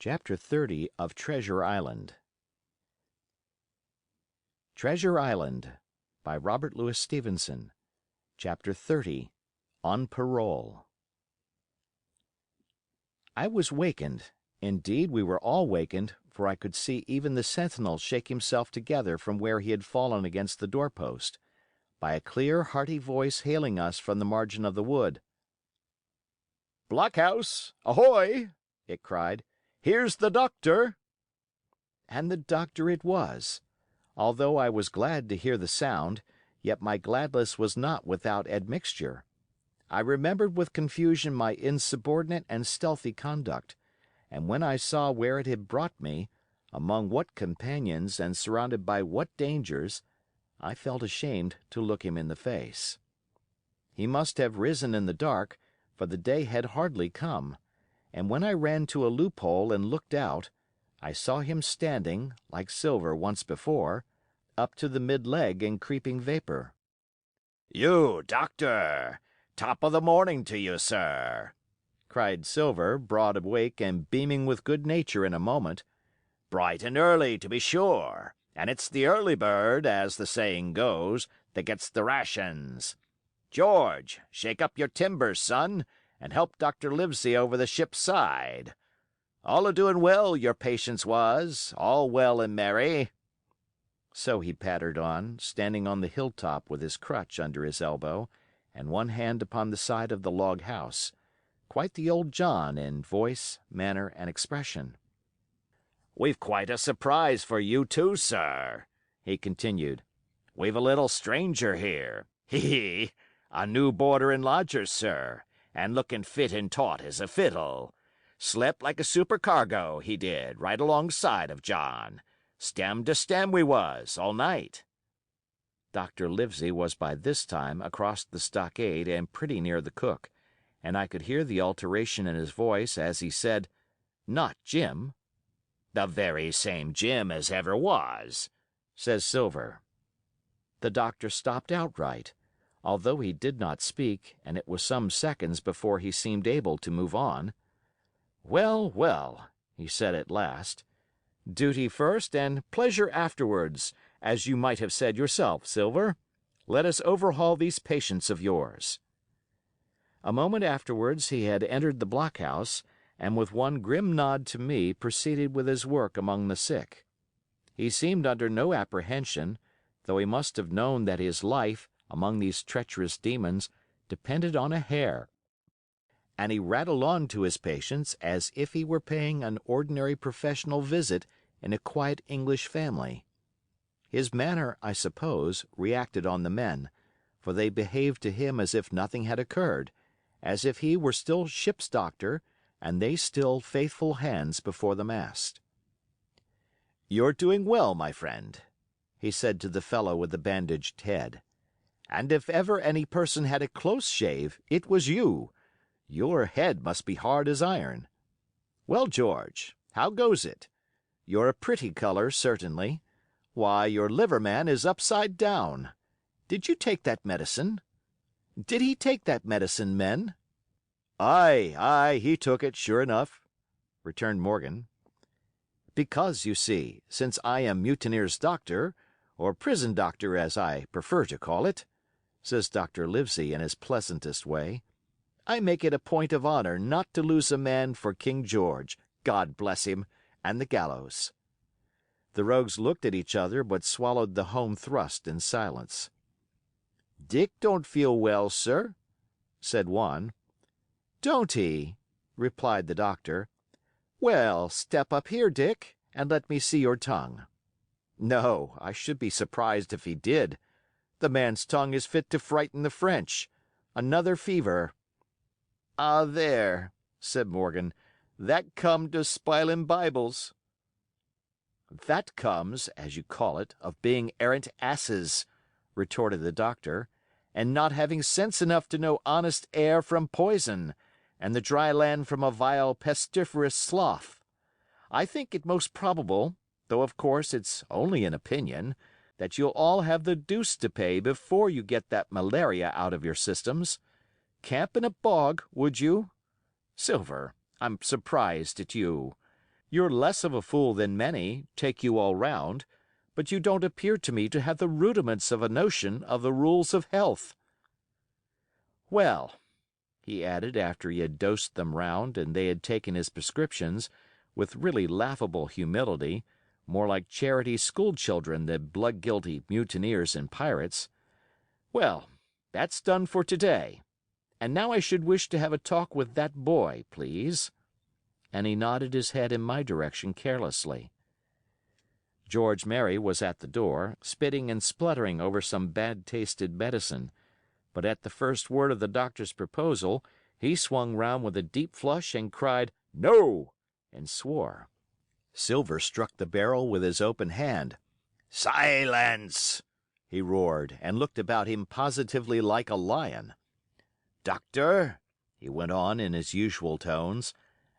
Chapter 30 of Treasure Island. Treasure Island by Robert Louis Stevenson. Chapter 30 On Parole. I was wakened. Indeed, we were all wakened, for I could see even the sentinel shake himself together from where he had fallen against the doorpost, by a clear, hearty voice hailing us from the margin of the wood. "Blockhouse, ahoy!" it cried. "Here's the doctor!" And the doctor it was. Although I was glad to hear the sound, yet my gladness was not without admixture. I remembered with confusion my insubordinate and stealthy conduct, and when I saw where it had brought me, among what companions and surrounded by what dangers, I felt ashamed to look him in the face. He must have risen in the dark, for the day had hardly come, and when I ran to a loophole and looked out, I saw him standing, like silver once before, up to the mid-leg in creeping vapor. "You, doctor! Top of the morning to you, sir!" cried Silver, broad awake and beaming with good nature in a moment. "Bright and early, to be sure, and it's the early bird, as the saying goes, that gets the rations. George, shake up your timbers, son, and help Dr. Livesey over the ship's side. All a-doing well, your patience was, all well and merry." So he pattered on, standing on the hilltop with his crutch under his elbow and one hand upon the side of the log house, quite the old John in voice, manner, and expression. "We've quite a surprise for you too, sir," he continued. "We've a little stranger here. Hee! A new boarder and lodger, sir, and looking fit and taut as a fiddle. Slept like a supercargo, he did, right alongside of John. Stem to stem we was, all night." Dr. Livesey was by this time across the stockade and pretty near the cook, and I could hear the alteration in his voice as he said, "Not Jim." "The very same Jim as ever was," says Silver. The doctor stopped outright, although he did not speak, and it was some seconds before he seemed able to move on. "Well, well," he said at last. "Duty first and pleasure afterwards, as you might have said yourself, Silver. Let us overhaul these patients of yours." A moment afterwards he had entered the blockhouse, and with one grim nod to me proceeded with his work among the sick. He seemed under no apprehension, though he must have known that his life, among these treacherous demons, depended on a hair. And he rattled on to his patients as if he were paying an ordinary professional visit in a quiet English family. His manner, I suppose, reacted on the men, for they behaved to him as if nothing had occurred, as if he were still ship's doctor and they still faithful hands before the mast. "You're doing well, my friend," he said to the fellow with the bandaged head. "And if ever any person had a close shave, it was you. Your head must be hard as iron. Well, George, how goes it? You're a pretty color, certainly. Why, your liverman is upside down. Did you take that medicine? Did he take that medicine, men?" "Aye, aye, he took it, sure enough," returned Morgan. "Because, you see, since I am mutineer's doctor, or prison doctor as I prefer to call it," says Dr. Livesey in his pleasantest way, "I make it a point of honor not to lose a man for King George, God bless him, and the gallows." The rogues looked at each other but swallowed the home thrust in silence. "Dick don't feel well, sir," said one. "Don't he?" replied the doctor. "Well, step up here, Dick, and let me see your tongue." "No, I should be surprised if he did. The man's tongue is fit to frighten the French. Another fever." "Ah, there," said Morgan, "that come to spilin' Bibles." "That comes, as you call it, of being arrant asses," retorted the doctor, "and not having sense enough to know honest air from poison, and the dry land from a vile pestiferous slough. I think it most probable, though of course it's only an opinion, that you'll all have the deuce to pay before you get that malaria out of your systems. Camp in a bog, would you? Silver, I'm surprised at you. You're less of a fool than many, take you all round, but you don't appear to me to have the rudiments of a notion of the rules of health. Well," he added after he had dosed them round and they had taken his prescriptions, with really laughable humility, more like charity school children than blood-guilty mutineers and pirates, "well, that's done for today. And now I should wish to have a talk with that boy, please." And he nodded his head in my direction carelessly. George Merry was at the door, spitting and spluttering over some bad-tasted medicine, but at the first word of the doctor's proposal, he swung round with a deep flush and cried, "No!" and swore. Silver struck the barrel with his open hand. "Silence!" he roared, and looked about him positively like a lion. "Doctor," he went on in his usual tones,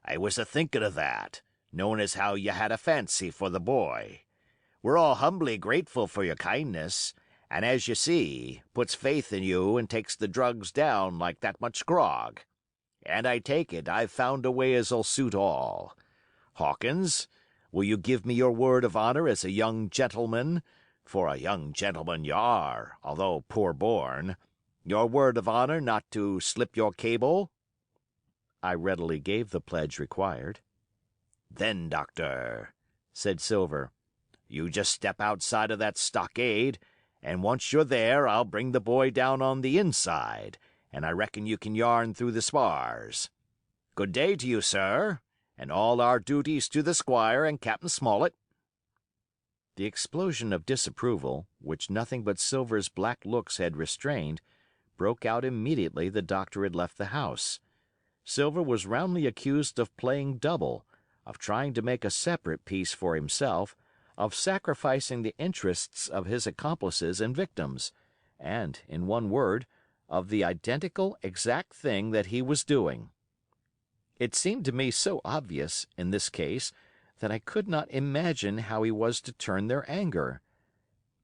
"I was a-thinking of that, knowing as how you had a fancy for the boy. We're all humbly grateful for your kindness, and as you see, puts faith in you and takes the drugs down like that much grog. And I take it I've found a way as'll suit all. Hawkins, will you give me your word of honor as a young gentleman, for a young gentleman you are, although poor born, your word of honor not to slip your cable?" I readily gave the pledge required. "Then, Doctor," said Silver, "you just step outside of that stockade, and once you're there I'll bring the boy down on the inside, and I reckon you can yarn through the spars. Good day to you, sir, and all our duties to the squire and Captain Smollett." The explosion of disapproval, which nothing but Silver's black looks had restrained, broke out immediately the doctor had left the house. Silver was roundly accused of playing double, of trying to make a separate peace for himself, of sacrificing the interests of his accomplices and victims, and, in one word, of the identical exact thing that he was doing. It seemed to me so obvious, in this case, that I could not imagine how he was to turn their anger.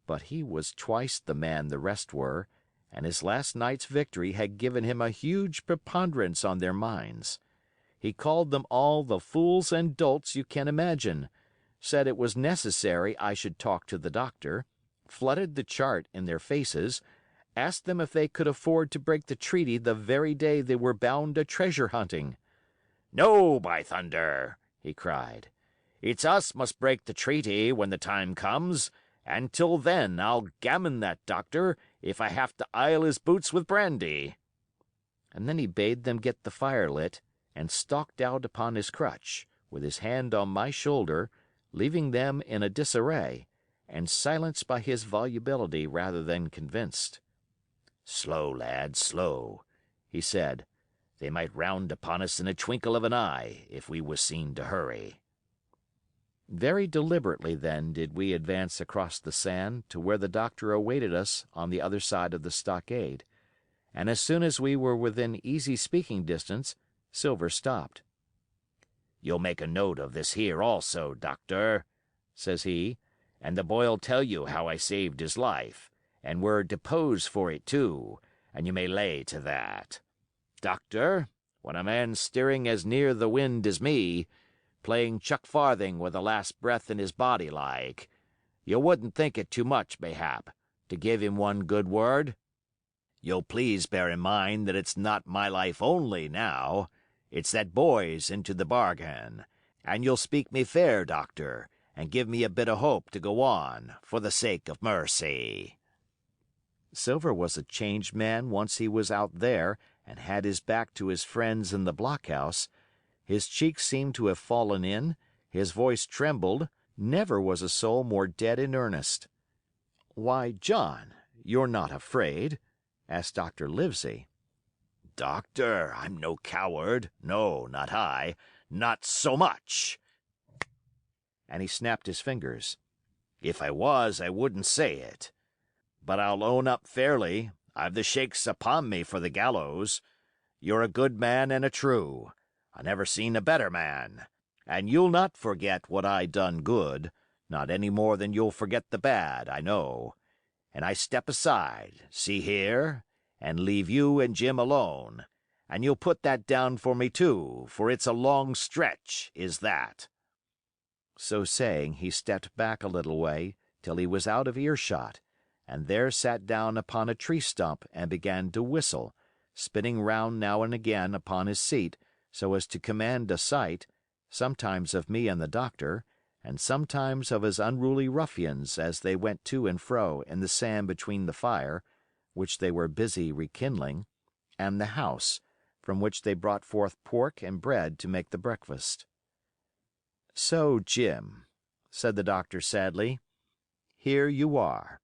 But he was twice the man the rest were, and his last night's victory had given him a huge preponderance on their minds. He called them all the fools and dolts you can imagine, said it was necessary I should talk to the doctor, flooded the chart in their faces, asked them if they could afford to break the treaty the very day they were bound a treasure hunting. "No, by thunder!" he cried. "It's us must break the treaty when the time comes, and till then I'll gammon that doctor if I have to ile his boots with brandy." And then he bade them get the fire lit, and stalked out upon his crutch, with his hand on my shoulder, leaving them in a disarray, and silenced by his volubility rather than convinced. "Slow, lad, slow," he said. "They might round upon us in a twinkle of an eye if we was seen to hurry." Very deliberately, then, did we advance across the sand to where the doctor awaited us on the other side of the stockade, and as soon as we were within easy speaking distance, Silver stopped. "You'll make a note of this here also, doctor," says he, "and the boy'll tell you how I saved his life, and were deposed for it too, and you may lay to that. Doctor, when a man's steering as near the wind as me, playing chuck-farthing with the last breath in his body like, you wouldn't think it too much, mayhap, to give him one good word? You'll please bear in mind that it's not my life only now, it's that boy's into the bargain, and you'll speak me fair, doctor, and give me a bit of hope to go on, for the sake of mercy." Silver was a changed man once he was out there and had his back to his friends in the blockhouse. His cheeks seemed to have fallen in, his voice trembled, never was a soul more dead in earnest. "Why, John, you're not afraid?" asked Dr. Livesey. "Doctor, I'm no coward, no, not I, not so much!" And he snapped his fingers. "If I was, I wouldn't say it. But I'll own up fairly, I've the shakes upon me for the gallows. You're a good man and a true. I never seen a better man. And you'll not forget what I done good, not any more than you'll forget the bad, I know. And I step aside, see here, and leave you and Jim alone. And you'll put that down for me too, for it's a long stretch, is that." So saying, he stepped back a little way till he was out of earshot, and there sat down upon a tree stump and began to whistle, spinning round now and again upon his seat so as to command a sight, sometimes of me and the doctor, and sometimes of his unruly ruffians as they went to and fro in the sand between the fire, which they were busy rekindling, and the house, from which they brought forth pork and bread to make the breakfast. "So, Jim," said the doctor sadly, "here you are.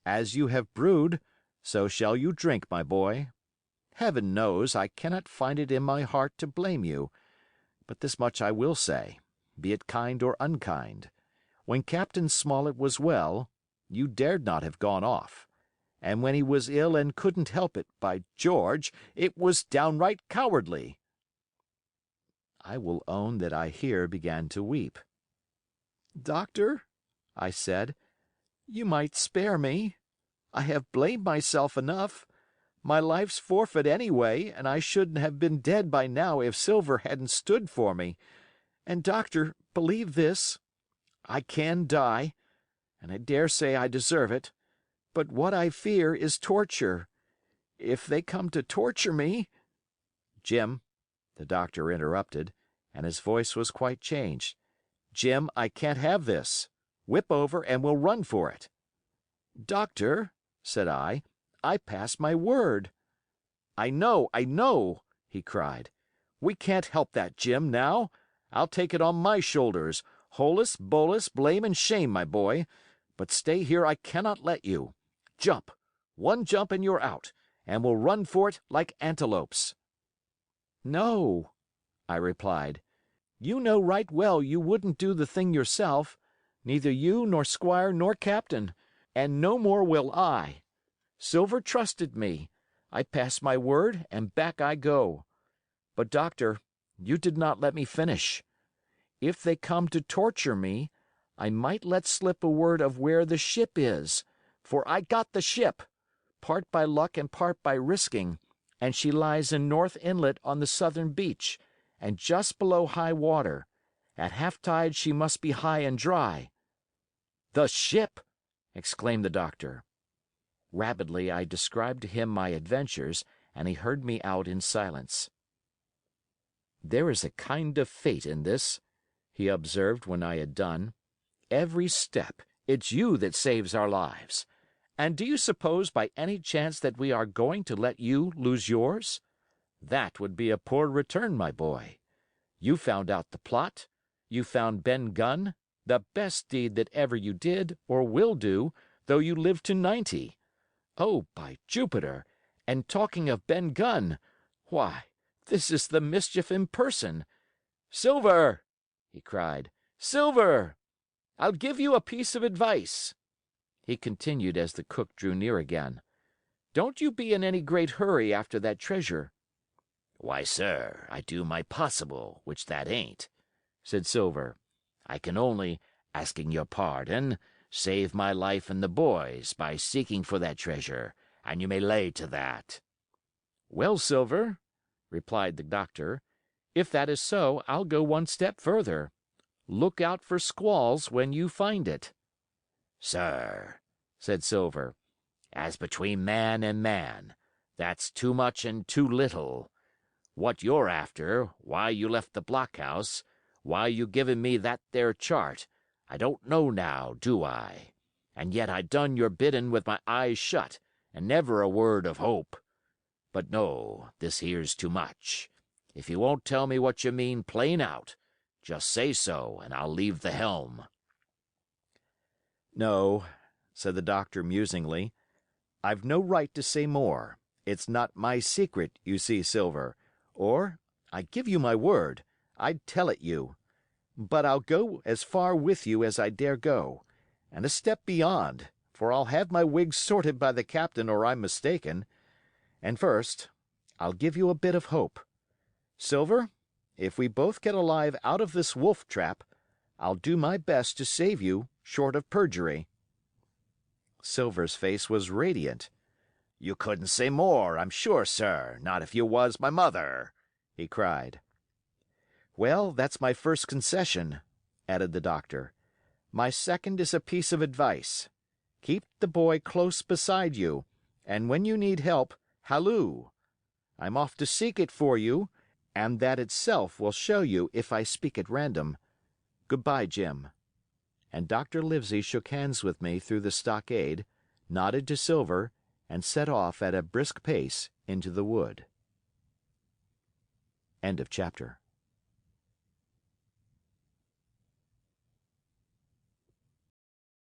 As you have brewed, so shall you drink, my boy. Heaven knows I cannot find it in my heart to blame you, but this much I will say, be it kind or unkind. When Captain Smollett was well, you dared not have gone off, and when he was ill and couldn't help it, by George, it was downright cowardly." I will own that I here began to weep. "Doctor," I said, "you might spare me. I have blamed myself enough. My life's forfeit anyway, and I shouldn't have been dead by now if Silver hadn't stood for me. And, doctor, believe this: I can die, and I dare say I deserve it, but what I fear is torture. If they come to torture me—" "Jim," the doctor interrupted, and his voice was quite changed. "Jim, I can't have this. Whip over and we'll run for it." "Doctor," said I pass my word." I know," he cried. "We can't help that, Jim, now. I'll take it on my shoulders, holus, bolus, blame and shame, my boy. But stay here I cannot let you. Jump. One jump and you're out, and we'll run for it like antelopes." "No," I replied. "You know right well you wouldn't do the thing yourself, neither you nor squire nor captain, and no more will I. Silver trusted me. I pass my word, and back I go. But, doctor, you did not let me finish. If they come to torture me, I might let slip a word of where the ship is, for I got the ship, part by luck and part by risking, and she lies in North Inlet on the southern beach, and just below high water. At half tide she must be high and dry." "The ship!" exclaimed the doctor. Rapidly I described to him my adventures, and he heard me out in silence. "There is a kind of fate in this," he observed when I had done. "Every step, it's you that saves our lives. And do you suppose by any chance that we are going to let you lose yours? That would be a poor return, my boy. You found out the plot. You found Ben Gunn, the best deed that ever you did or will do, though you live to 90. Oh, by Jupiter! And talking of Ben Gunn, why, this is the mischief in person. Silver!" he cried. "Silver! I'll give you a piece of advice," he continued as the cook drew near again. "Don't you be in any great hurry after that treasure." "Why, sir, I do my possible, which that ain't," said Silver. "I can only, asking your pardon, save my life and the boy's by seeking for that treasure, and you may lay to that." "Well, Silver," replied the doctor, "if that is so, I'll go one step further. Look out for squalls when you find it." "Sir," said Silver, "as between man and man, that's too much and too little. What you're after, why you left the blockhouse, why you given me that there chart, I don't know now, do I? And yet I done your biddin' with my eyes shut, and never a word of hope. But no, this here's too much. If you won't tell me what you mean plain out, just say so, and I'll leave the helm." "No," said the doctor musingly, "I've no right to say more. It's not my secret, you see, Silver, or, I give you my word, I'd tell it you. But I'll go as far with you as I dare go, and a step beyond, for I'll have my wigs sorted by the captain or I'm mistaken. And first, I'll give you a bit of hope. Silver, if we both get alive out of this wolf trap, I'll do my best to save you short of perjury." Silver's face was radiant. "You couldn't say more, I'm sure, sir, not if you was my mother," he cried. "Well, that's my first concession. added the doctor. My second is a piece of advice. Keep the boy close beside you, and when you need help, halloo. I'm off to seek it for you, and that itself will show you if I speak at random. Goodbye, Jim." And Dr. Livesey shook hands with me through the stockade, nodded to Silver, and set off at a brisk pace into the wood. End of chapter.